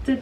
Hi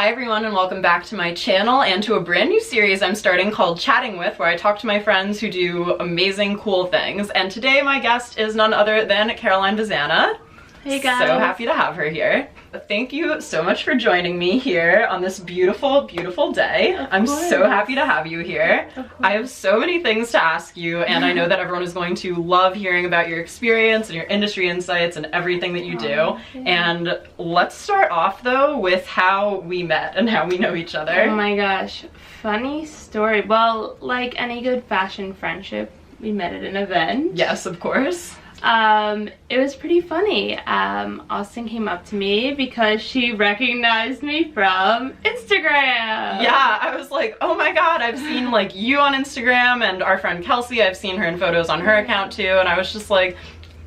everyone and welcome back to my channel and to a brand new series I'm starting called Chatting With, where I talk to my friends who do amazing, cool things. And today my guest is none other than Caroline VAZZANA. Hey guys. So happy to have her here. Thank you so much for joining me here on this beautiful, beautiful day. I'm so happy to have you here. I have so many things to ask you, and I know that everyone is going to love hearing about your experience and your industry insights and everything that you do. And let's start off though with how we met and how we know each other. Oh my gosh, funny story. Well, like any good fashion friendship, we met at an event. Yes, of course. It was pretty funny. Austen came up to me because she recognized me from Instagram. Yeah, I was like, oh my god, I've seen like you on Instagram, and our friend Kelsey, I've seen her in photos on her account too, and I was just like,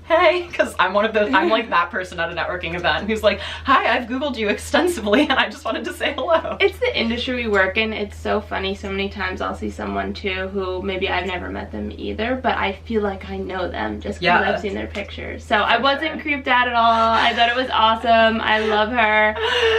hey, because I'm one of those, I'm like that person at a networking event who's like, hi, I've Googled you extensively and I just wanted to say hello. It's the industry we work in. It's so funny. So many times I'll see someone too who maybe I've never met them either, but I feel like I know them just because I've seen their pictures. So I wasn't creeped out at all. I thought it was awesome. I love her.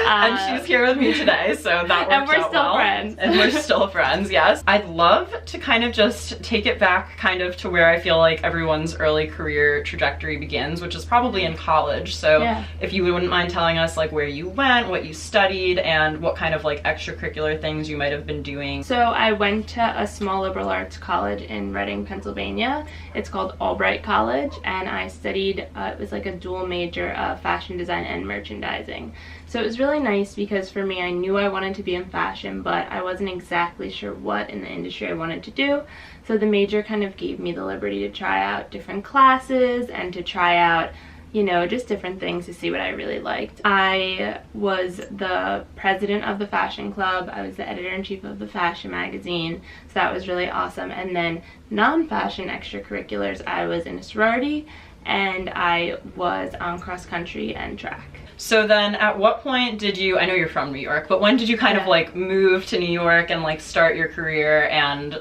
And she's here with me today, so that worked out well. And we're still friends. And we're still friends, yes. I'd love to kind of just take it back kind of to where I feel like everyone's early career trajectory begins, which is probably in college. So if you wouldn't mind telling us like where you went, what you studied, and what kind of like extracurricular things you might have been doing. So I went to a small liberal arts college in Reading, Pennsylvania. It's called Albright College, and I studied, it was like a dual major of fashion design and merchandising. So it was really nice because for me, I knew I wanted to be in fashion, but I wasn't exactly sure what in the industry I wanted to do. So the major kind of gave me the liberty to try out different classes and to try out, you know, just different things to see what I really liked. I was the president of the fashion club. I was the editor-in-chief of the fashion magazine. So that was really awesome. And then non-fashion extracurriculars, I was in a sorority and I was on cross country and track. So then at what point did you, I know you're from New York, but when did you kind of like move to New York and like start your career and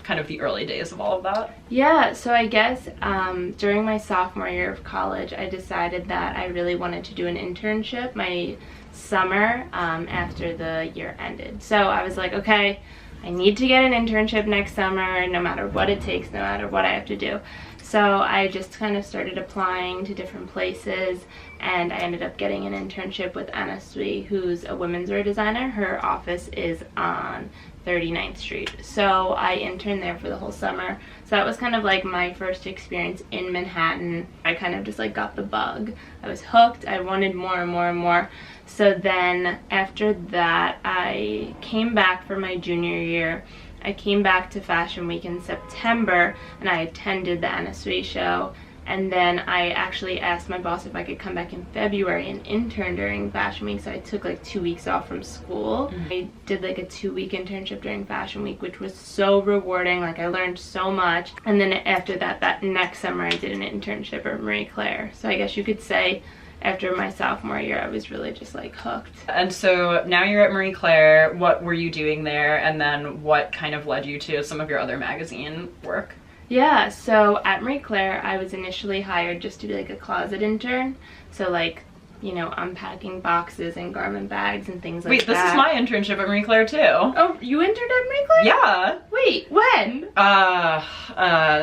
kind of the early days of all of that? Yeah, so I guess during my sophomore year of college, I decided that I really wanted to do an internship my summer after the year ended. So I was like, okay, I need to get an internship next summer, no matter what it takes, no matter what I have to do. So I just kind of started applying to different places, and I ended up getting an internship with Anna Sui, who's a women's wear designer. Her office is on 39th Street. So I interned there for the whole summer. So that was kind of like my first experience in Manhattan. I kind of just like got the bug. I was hooked. I wanted more and more and more. So then after that, I came back for my junior year. I came back to Fashion Week in September and I attended the Anna Sui show, and then I actually asked my boss if I could come back in February and intern during Fashion Week. So I took like 2 weeks off from school. I did like a 2-week internship during Fashion Week, which was so rewarding. Like I learned so much. And then after that, that next summer I did an internship at Marie Claire. So I guess you could say after my sophomore year, I was really just like hooked. And so now you're at Marie Claire. What were you doing there? And then what kind of led you to some of your other magazine work? Yeah, so at Marie Claire, I was initially hired just to be like a closet intern. So like, you know, unpacking boxes and garment bags and things like that. Wait, this is my internship at Marie Claire too. Oh, you interned at Marie Claire? Yeah. Wait, when?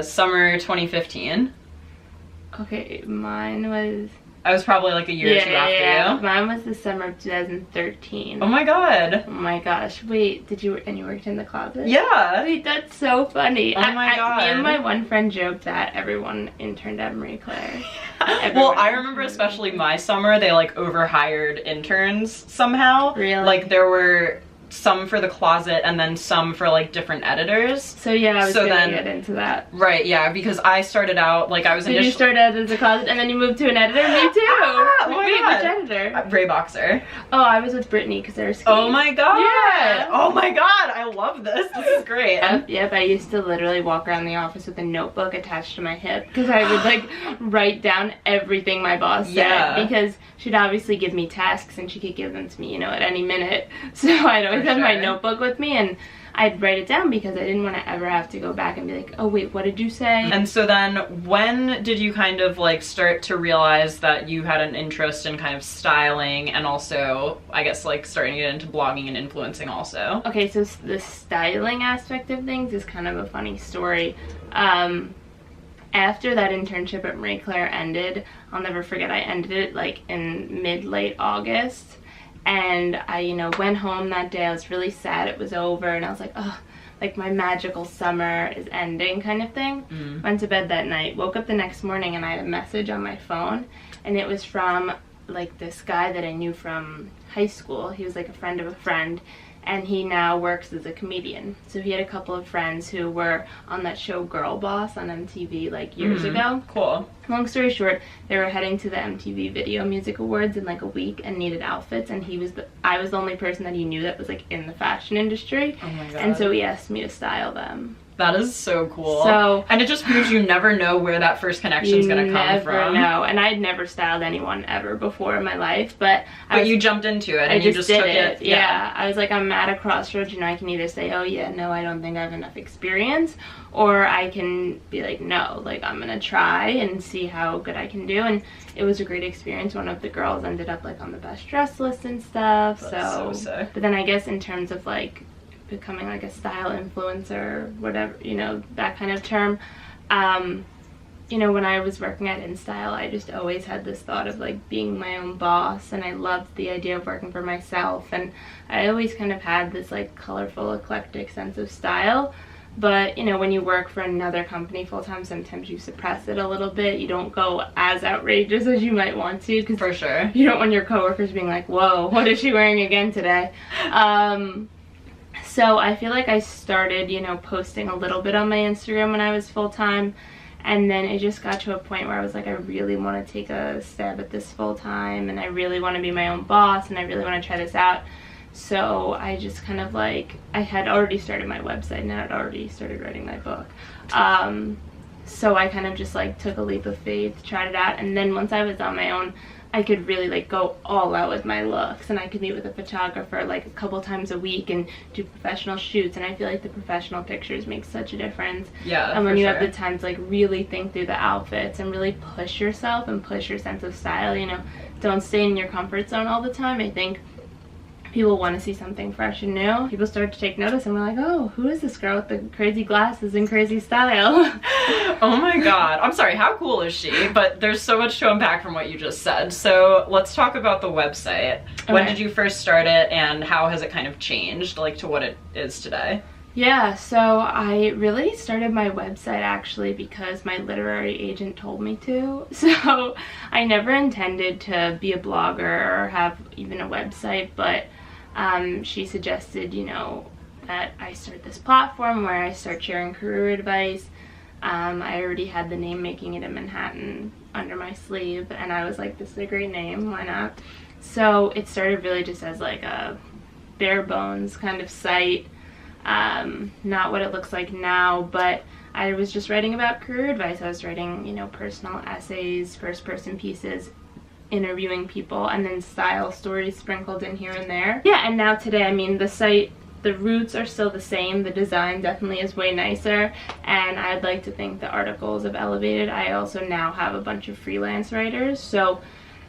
Summer 2015. Okay, mine was... I was probably like a year or two after you. Mine was the summer of 2013. Oh my god. Oh my gosh. Wait, did you, and you worked in the closet? Yeah. Wait, that's so funny. Oh my god. Me and my one friend joked that everyone interned at Marie Claire. Well, I remember especially my summer, they like overhired interns somehow. Really? Like there were some for the closet and then some for like different editors. So yeah, I was gonna get into that. Right, yeah, because I started out like I was initially... You started out as a closet and then you moved to an editor? Me too! Oh my god. Which editor? Ray Boxer. Oh, I was with Brittany because they were skis. Oh my god! Yeah! Oh my god, I love this. This is great. Yep, I used to literally walk around the office with a notebook attached to my hip because I would like write down everything my boss said, because she'd obviously give me tasks and she could give them to me, you know, at any minute. So I'd always have my notebook with me, and I'd write it down because I didn't want to ever have to go back and be like, oh wait, what did you say? And so then when did you kind of like start to realize that you had an interest in kind of styling and also, I guess, like starting to get into blogging and influencing also? Okay, so the styling aspect of things is kind of a funny story. After that internship at Marie Claire ended, I'll never forget, I ended it like in mid-late August. And I, you know, went home that day. I was really sad it was over, and I was like, oh, like my magical summer is ending kind of thing. Went to bed that night, woke up the next morning, and I had a message on my phone, and it was from like this guy that I knew from high school. He was like a friend of a friend, and he now works as a comedian. So he had a couple of friends who were on that show Girl Boss on MTV like years ago. Cool. Long story short, they were heading to the MTV Video Music Awards in like a week and needed outfits, and I was the only person that he knew that was like in the fashion industry. Oh my God. And so he asked me to style them. That is so cool. So, and it just proves you never know where that first connection is going to come from. You never know. And I'd never styled anyone ever before in my life, but you jumped into it and you just did took it. Yeah. I was like, I'm at a crossroads, you know, I can either say, oh yeah, no, I don't think I have enough experience, or I can be like, no, like I'm gonna try and see how good I can do. And it was a great experience. One of the girls ended up like on the best dress list and stuff. That's so sick. But then I guess in terms of like becoming like a style influencer, whatever, you know, that kind of term, you know, when I was working at InStyle, I just always had this thought of like being my own boss, and I loved the idea of working for myself, and I always kind of had this like colorful, eclectic sense of style. But, you know, when you work for another company full-time, sometimes you suppress it a little bit. You don't go as outrageous as you might want to. Cause for sure. You don't want your coworkers being like, whoa, what is she wearing again today? So I feel like I started, you know, posting a little bit on my Instagram when I was full-time. And then it just got to a point where I was like, I really want to take a stab at this full-time. And I really want to be my own boss. And I really want to try this out. So I just kind of like, I had already started my website and I had already started writing my book. So I kind of just like took a leap of faith, tried it out, and then once I was on my own, I could really like go all out with my looks, and I could meet with a photographer like a couple times a week and do professional shoots, and I feel like the professional pictures make such a difference. Yeah, and when you have the time to like really think through the outfits and really push yourself and push your sense of style, you know, don't stay in your comfort zone all the time. I think people want to see something fresh and new. People start to take notice and we're like, oh, who is this girl with the crazy glasses and crazy style? Oh my God. I'm sorry, how cool is she? But there's so much to unpack from what you just said. So let's talk about the website. Okay. When did you first start it, and how has it kind of changed, like, to what it is today? Yeah, so I really started my website actually because my literary agent told me to. So I never intended to be a blogger or have even a website, but she suggested, you know, that I start this platform where I start sharing career advice. I already had the name Making It in Manhattan under my sleeve, and I was like, this is a great name, why not? So it started really just as like a bare bones kind of site, not what it looks like now, but I was just writing about career advice. I was writing, you know, personal essays, first person pieces, interviewing people, and then style stories sprinkled in here and there. Yeah, and now today, I mean, the site, the roots are still the same. The design definitely is way nicer, and I'd like to think the articles have elevated. I also now have a bunch of freelance writers, so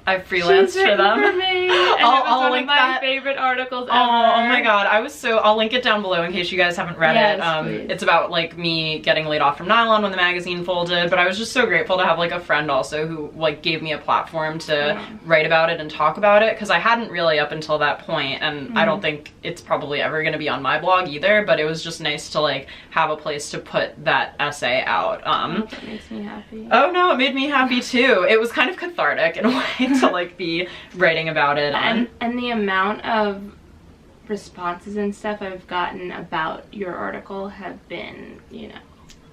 I've freelanced for them. For me, and I'll link one of my favorite articles ever. Oh my God, I'll link it down below in case you guys haven't read it. It's about like me getting laid off from Nylon when the magazine folded, but I was just so grateful to have like a friend also who like gave me a platform to write about it and talk about it, because I hadn't really up until that point, and I don't think it's probably ever going to be on my blog either, but it was just nice to like have a place to put that essay out. That makes me happy. Oh no, it made me happy too. It was kind of cathartic in a way to like be writing about it. And the amount of responses and stuff I've gotten about your article have been, you know,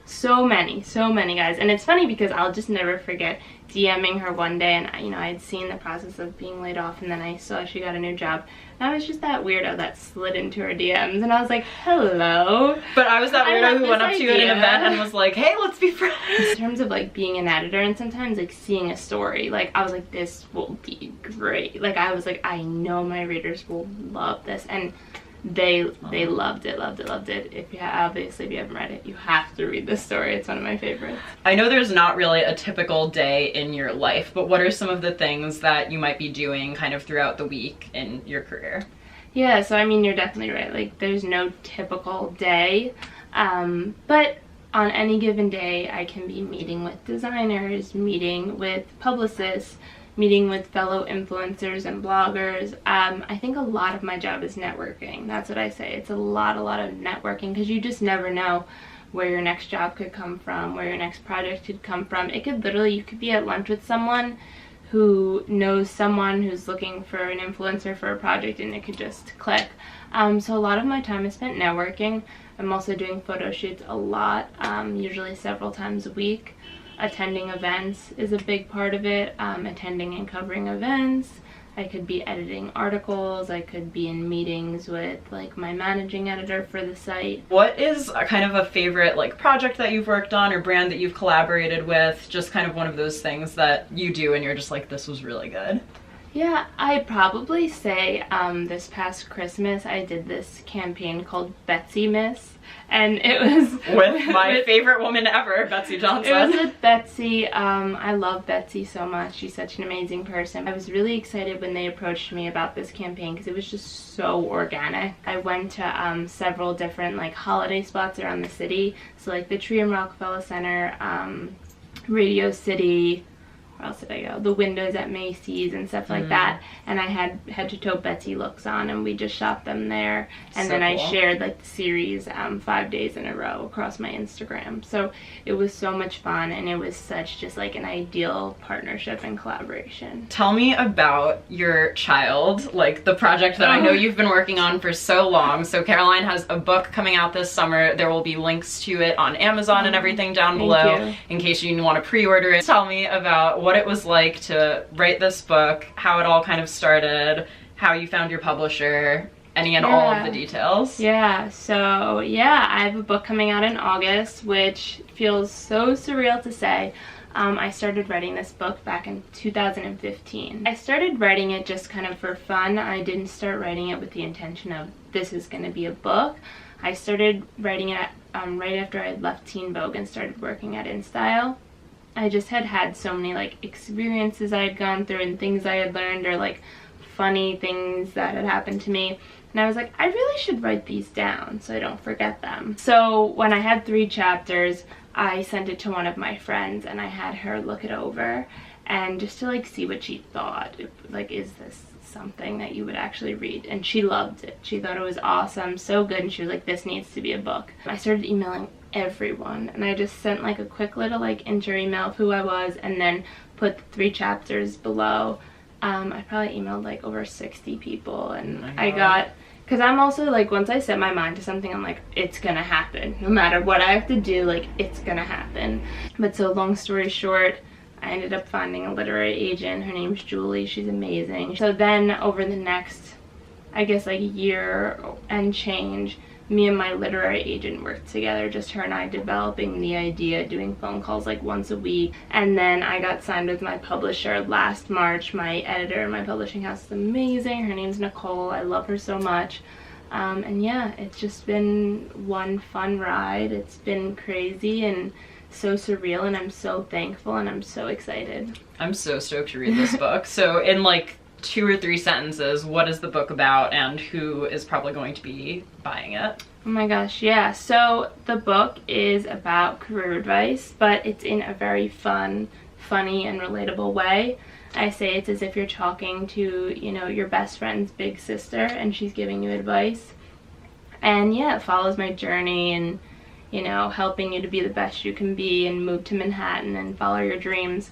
so many guys. And it's funny because I'll just never forget DMing her one day, and you know, I had seen the process of being laid off, and then I saw she got a new job, and I was just that weirdo that slid into her DMs, and I was like, hello. But I was that weirdo who went up to you at an event and was like, hey, let's be friends. In terms of like being an editor, and sometimes like seeing a story, like I was like, this will be great. Like I was like, I know my readers will love this, and They loved it, loved it, loved it. If you obviously if you haven't read it, you have to read this story. It's one of my favorites. I know there's not really a typical day in your life, but what are some of the things that you might be doing kind of throughout the week in your career? Yeah, so I mean, you're definitely right. Like, there's no typical day, but on any given day, I can be meeting with designers, meeting with publicists, meeting with fellow influencers and bloggers. I think a lot of my job is networking. That's what I say. It's a lot of networking, because you just never know where your next job could come from, where your next project could come from. It could literally, you could be at lunch with someone who knows someone who's looking for an influencer for a project, and it could just click. So a lot of my time is spent networking. I'm also doing photo shoots a lot, usually several times a week. Attending events is a big part of it, attending and covering events. I could be editing articles, I could be in meetings with like my managing editor for the site. What is kind of a favorite like project that you've worked on or brand that you've collaborated with? Just kind of one of those things that you do and you're just like, this was really good. Yeah, I'd probably say this past Christmas I did this campaign called Betsy Miss, and it was with my favorite woman ever, Betsy Johnson. It was with Betsy. I love Betsy so much. She's such an amazing person. I was really excited when they approached me about this campaign because it was just so organic. I went to several different like holiday spots around the city, so like the Tree and Rockefeller Center, Radio City. Where else did I go? The windows at Macy's and stuff like that. And I had head-to-toe Betsy looks on, and we just shot them there. And then I shared like the series 5 days in a row across my Instagram. So it was so much fun, and it was such just like an ideal partnership and collaboration. Tell me about your child, like the project that I know you've been working on for so long. So Caroline has a book coming out this summer. There will be links to it on Amazon and everything down below in case you want to pre-order it. Tell me about what it was like to write this book, how it all kind of started, how you found your publisher, any and all of the details. Yeah, so yeah, I have a book coming out in August, which feels so surreal to say. I started writing this book back in 2015. I started writing it just kind of for fun. I didn't start writing it with the intention of this is going to be a book. I started writing it right after I had left Teen Vogue and started working at InStyle. I just had so many like experiences I had gone through and things I had learned, or like funny things that had happened to me, and I was like, I really should write these down so I don't forget them. So when I had 3 chapters, I sent it to one of my friends and I had her look it over, and just to like see what she thought, like, is this something that you would actually read? And she loved it. She thought it was awesome, so good, and she was like, this needs to be a book. I started emailing everyone, and I just sent like a quick little like intro email of who I was, and then put the 3 chapters below. I probably emailed like over 60 people, and I got, because I'm also like, once I set my mind to something, I'm like, it's gonna happen no matter what I have to do, like it's gonna happen. But so long story short, I ended up finding a literary agent. Her name's Julie. She's amazing. So then over the next, I guess like year and change, me and my literary agent worked together, just her and I developing the idea, doing phone calls like once a week. And then I got signed with my publisher last March. My editor in my publishing house is amazing. Her name's Nicole. I love her so much. And yeah, it's just been one fun ride. It's been crazy and so surreal, and I'm so thankful, and I'm so excited. I'm so stoked to read this book. So in like 2 or 3 sentences, what is the book about and who is probably going to be buying it? Oh my gosh, yeah. So the book is about career advice, but it's in a very fun, funny, and relatable way. I say it's as if you're talking to, you know, your best friend's big sister and she's giving you advice. And yeah, it follows my journey and, you know, helping you to be the best you can be and move to Manhattan and follow your dreams.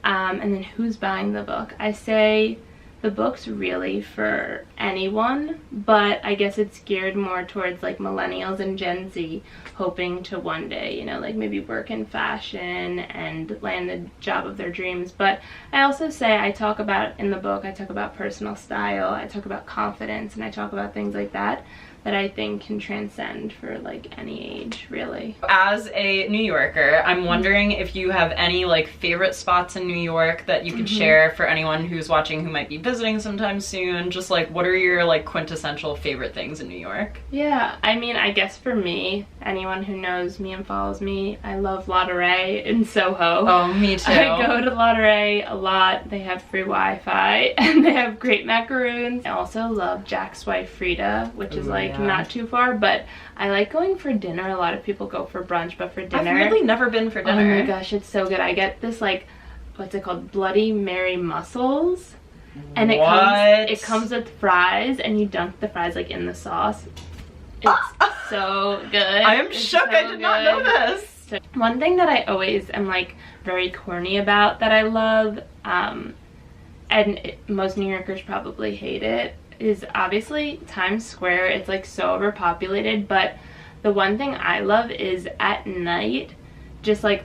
And then who's buying the book? I say the book's really for anyone, but I guess it's geared more towards like millennials and Gen Z hoping to one day, you know, like maybe work in fashion and land the job of their dreams. But I also say, I talk about in the book, I talk about personal style, I talk about confidence, and I talk about things like that that I think can transcend for like any age, really. As a New Yorker, I'm wondering if you have any like favorite spots in New York that you could share for anyone who's watching who might be visiting sometime soon. Just like, what are your like quintessential favorite things in New York? Yeah, I mean, I guess for me, anyone who knows me and follows me, I love Ladurée in Soho. Oh, me too. I go to Ladurée a lot. They have free Wi-Fi and they have great macaroons. I also love Jack's wife Frida, which is like not too far, but I like going for dinner. A lot of people go for brunch, but for dinner, I've really never been for dinner. Oh my gosh, it's so good. I get this like, what's it called? Bloody Mary mussels. And it comes with fries, and you dunk the fries like in the sauce. It's so good. I am shook. I did not know this. So, one thing that I always am like very corny about that I love, most New Yorkers probably hate it, is obviously Times Square. It's like so overpopulated, but the one thing I love is at night, just like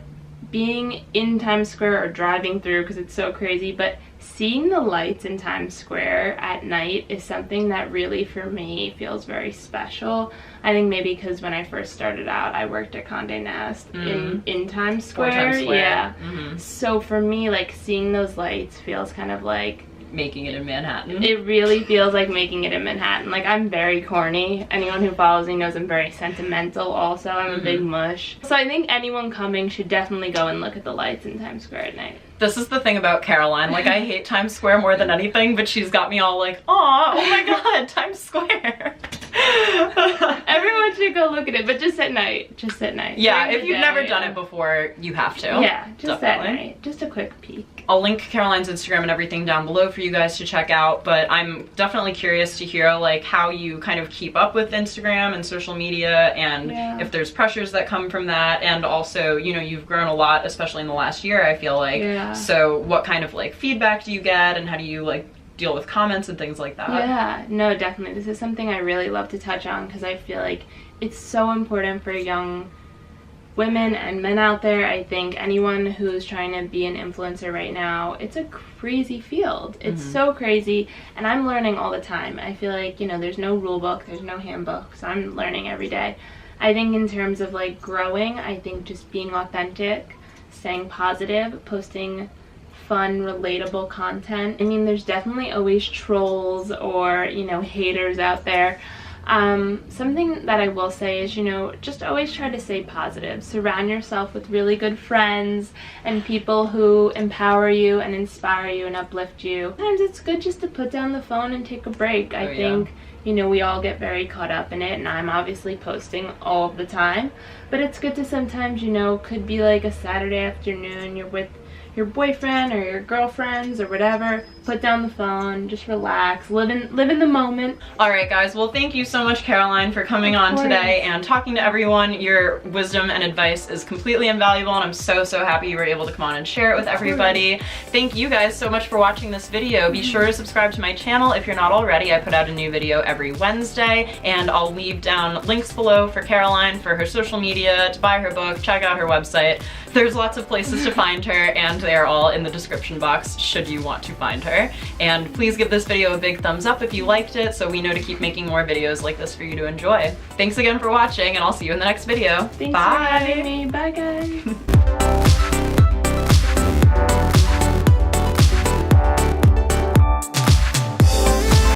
being in Times Square or driving through, because it's so crazy, but seeing the lights in Times Square at night is something that really for me feels very special. I think maybe because when I first started out, I worked at Condé Nast in Times Square. Yeah. So for me, like seeing those lights feels kind of like making it in Manhattan. It really feels like making it in Manhattan. Like, I'm very corny. Anyone who follows me knows I'm very sentimental also. I'm a big mush. So I think anyone coming should definitely go and look at the lights in Times Square at night. This is the thing about Caroline. Like, I hate Times Square more than anything, but she's got me all like, aw, oh my god, Times Square. Everyone should go look at it, but just at night. Just at night. Yeah, if you've never done it before, you have to. Yeah, just definitely. At night. Just a quick peek. I'll link Caroline's Instagram and everything down below for you guys to check out, but I'm definitely curious to hear like how you kind of keep up with Instagram and social media, and if there's pressures that come from that, and also, you know, you've grown a lot, especially in the last year, I feel like. So what kind of like feedback do you get, and how do you like deal with comments and things like that? Yeah, no, definitely. This is something I really love to touch on because I feel like it's so important for young women and men out there. I think anyone who's trying to be an influencer right now, it's a crazy field. It's so crazy, and I'm learning all the time. I feel like, you know, there's no rule book, there's no handbook, so I'm learning every day. I think in terms of like growing, I think just being authentic, staying positive, posting fun, relatable content. I mean, there's definitely always trolls or, you know, haters out there. Something that I will say is, you know, just always try to stay positive. Surround yourself with really good friends and people who empower you and inspire you and uplift you. Sometimes it's good just to put down the phone and take a break. I think, you know, we all get very caught up in it, and I'm obviously posting all the time, but it's good to sometimes, you know, could be like a Saturday afternoon, you're with your boyfriend or your girlfriends or whatever, put down the phone, just relax, live in the moment. All right, guys, well, thank you so much, Caroline, for coming on today and talking to everyone. Your wisdom and advice is completely invaluable, and I'm so happy you were able to come on and share it with everybody. Thank you guys so much for watching this video. Be sure to subscribe to my channel if you're not already. I put out a new video every Wednesday, and I'll leave down links below for Caroline, for her social media, to buy her book, check out her website. There's lots of places to find her, and they're all in the description box should you want to find her. And please give this video a big thumbs up if you liked it, so we know to keep making more videos like this for you to enjoy. Thanks again for watching, and I'll see you in the next video. Thanks for having me. Bye, guys.